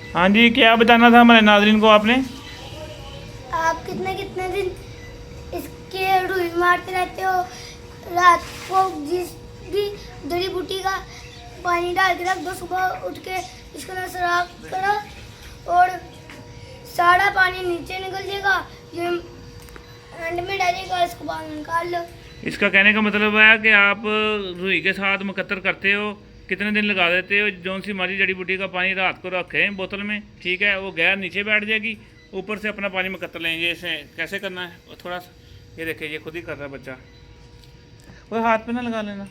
हाँ जी, क्या बताना था हमारे नाज़रीन को आपने? आप कितने कितने दिन इसके रुई मारते रहते हो? रात को जिस भी जड़ी बूटी का पानी डाल के रख दो, सुबह उठ के इसको ना सुराख करो और सारा पानी नीचे निकल जाएगा। ये एंड में डालेगा, इसको बाहर निकाल लो। इसका कहने का मतलब है कि आप रुई के साथ मुकत्तर करते हो, कितने दिन लगा देते हो, जौन सी मर्जी जड़ी बूटी का पानी रात को रखें बोतल में, ठीक है, वो गैर नीचे बैठ जाएगी, ऊपर से अपना पानी मुकत्तर लेंगे। इसे कैसे करना है वो थोड़ा सा ये देखिए, ये खुद ही कर रहा है बच्चा, वो हाथ पे ना लगा लेना।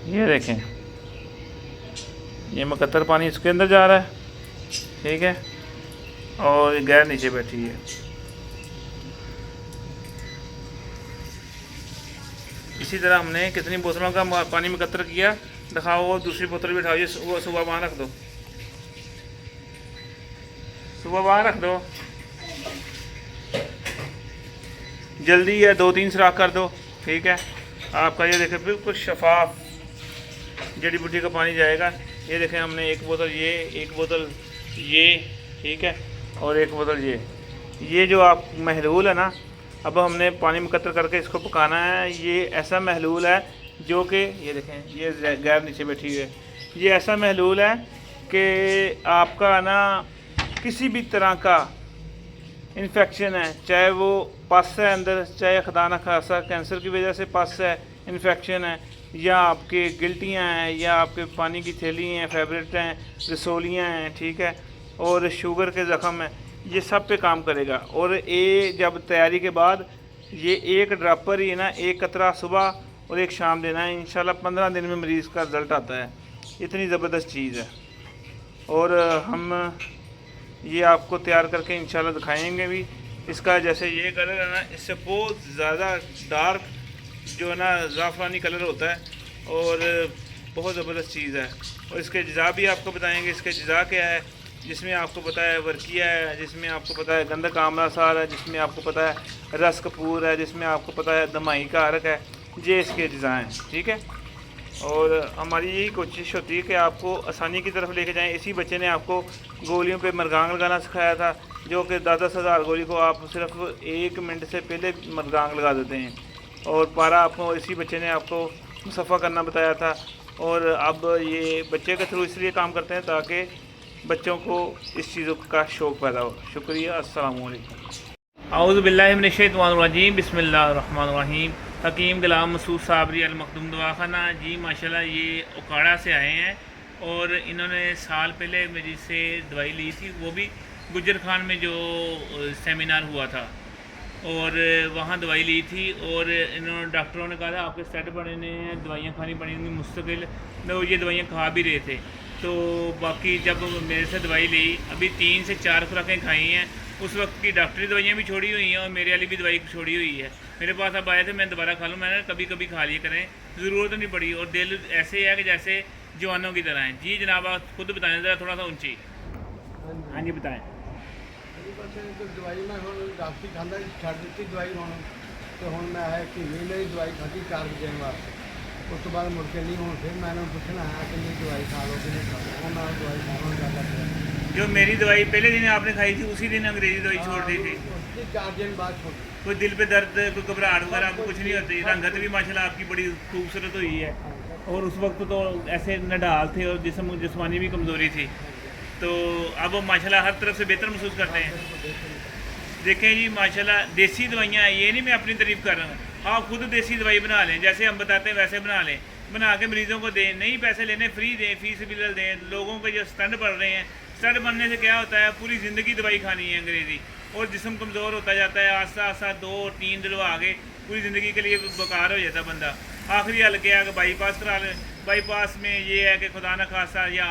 ये देखें, ये मुकत्तर पानी इसके अंदर जा रहा है, ठीक है, और गैर नीचे बैठी है। इसी तरह हमने कितनी बोतलों का पानी मुकत्तर किया, दिखाओ। वो दूसरी बोतल भी उठाओ, वो सुबह वहाँ रख दो, सुबह वहाँ रख दो, जल्दी है, 2-3 सुराख कर दो, ठीक है। आपका ये देखें बिल्कुल शफाफ जड़ी बूटी का पानी जाएगा। ये देखें, हमने एक बोतल ये, एक बोतल ये, ठीक है, और एक बोतल ये जो आप महलूल है ना, अब हमने पानी मुकत्तर करके इसको पकाना है। ये ऐसा महलूल है जो कि ये देखें, ये गैर नीचे बैठी है, ये ऐसा महलूल है कि आपका ना किसी भी तरह का इन्फेक्शन है, चाहे वो पस है अंदर, चाहे खुदा न खासा कैंसर की वजह से पस है, इन्फेक्शन है, या आपके गिल्टियाँ हैं, या आपके पानी की थैली हैं, फेवरेट हैं, रसोलियाँ हैं, ठीक है, और शुगर के ज़ख़म हैं, ये सब पे काम करेगा। और ये जब तैयारी के बाद ये एक ड्रापर ही है ना, एक कतरा सुबह और एक शाम देना है, इंशाल्लाह 15 दिन में मरीज़ का रिज़ल्ट आता है। इतनी ज़बरदस्त चीज़ है, और हम ये आपको तैयार करके इंशाल्लाह दिखाएंगे भी। इसका जैसे ये कलर है ना, इससे बहुत ज़्यादा डार्क जो है ना ज़ाफ़रानी कलर होता है, और बहुत ज़बरदस्त चीज़ है। और इसके अज्जा भी आपको बताएंगे, इसके अज्जा क्या है, जिसमें आपको पता है वर्किया है, जिसमें आपको पता है गंधक आमला सार है, जिसमें आपको पता है रस कपूर है, जिसमें आपको पता है दमाई का अरक है, ये इसके अज्जा हैं, ठीक है। और हमारी यही कोशिश होती है कि आपको आसानी की तरफ लेके जाएं। इसी बच्चे ने आपको गोलियों पे मरगांग लगाना सिखाया था, जो कि 10,000 गोली को आप सिर्फ 1 मिनट से पहले मरगांग लगा देते हैं, और पारा आपको इसी बच्चे ने आपको मुसफ़ा करना बताया था। और अब ये बच्चे के थ्रू इसलिए काम करते हैं ताकि बच्चों को इस चीज़ों का शौक़ पैदा हो। शुक्रिया, अस्सलाम वालेकुम। आऊज़ु बिल्लाहि मिनश शैतानिर रजीम, बिस्मिल्लाहिर रहमानिर रहीम। हकीम गुलाम मसूद साबरी अल मखदूम दवाखाना जी, माशाल्लाह ये उकाड़ा से आए हैं, और इन्होंने साल पहले मेरी से दवाई ली थी, वो भी गुजर खान में जो सेमिनार हुआ था, और वहाँ दवाई ली थी। और इन्होंने डॉक्टरों ने कहा था आपके सेट पड़ने हैं, दवाइयाँ खानी पड़ेंगी मुस्तकिल, तो ये दवाइयाँ खा भी रहे थे। तो बाकी जब मेरे से दवाई ली, अभी 3 से 4 खुराकें खाई हैं, उस वक्त की डॉक्टरी दवाइयाँ भी छोड़ी हुई हैं, और मेरे वाली भी दवाई छोड़ी हुई है। मेरे पास अब आए थे, मैं दोबारा खा लूँ, मैंने कभी कभी खा लिया करें, ज़रूरत नहीं पड़ी। और दिल ऐसे है कि जैसे जवानों की तरह है। जी जनाब, आप खुद बताएं ज़रा, थोड़ा सा ऊँची। हाँ जी बताएँ। दवाई मैं डॉक्टर खादा छड़ दी दवाई हूँ, तो हूँ मैं है कि मेरी दवाई खाधी 4 दिन वास्ते, उस तो बाद मुड़ के नहीं। हूँ फिर मैंने पूछना है कि नहीं दवाई खा लो कि नहीं खा लो, मैं दवाई खाना ज़्यादा। जो मेरी दवाई पहले दिन आपने खाई थी, उसी दिन अंग्रेज़ी दवाई छोड़ दी थी? 4 दिन बाद छोड़। कोई दिल पे दर्द, कोई घबराहट वगैरह आपको कुछ नहीं होती? रंगत भी माशाल्लाह आपकी बड़ी खूबसूरत हुई है, और उस वक्त तो ऐसे नडाल थे और जिस्मानी भी कमज़ोरी थी, तो अब माशाल्लाह हर तरफ से बेहतर महसूस करते हैं। देखें जी माशाल्लाह, देसी दवाइयाँ, ये नहीं मैं अपनी तारीफ़ कर रहा हूँ, आप खुद देसी दवाई बना लें, जैसे हम बताते हैं वैसे बना लें, बना के मरीज़ों को दें, नहीं पैसे लेने, फ्री दें, फीस बिल दें। लोगों के जो स्टंट पड़ रहे हैं, स्टंट बनने से क्या होता है, पूरी ज़िंदगी दवाई खानी है अंग्रेज़ी, और जिस्म कमज़ोर होता जाता है, आस्ता आस्ता 2-3 दिलवा आगे पूरी ज़िंदगी के लिए बेकार हो जाता बंदा। आखिरी हल क्या है कि बाईपास करा लें। बाईपास में ये है कि खुदा न खासा, या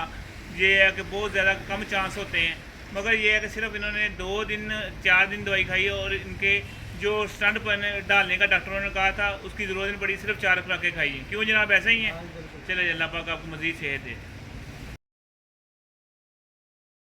ये है कि बहुत ज़्यादा कम चांस होते हैं, मगर ये है कि सिर्फ इन्होंने 2 दिन 4 दिन दवाई खाई, और इनके जो स्टंट डालने का डॉक्टरों ने कहा था उसकी ज़रूरत नहीं पड़ी, सिर्फ 4 खुराकें खाई हैं। क्यों जनाब, ऐसा ही है? चले अल्लाह पाक आपको मज़ीद सेहत दे।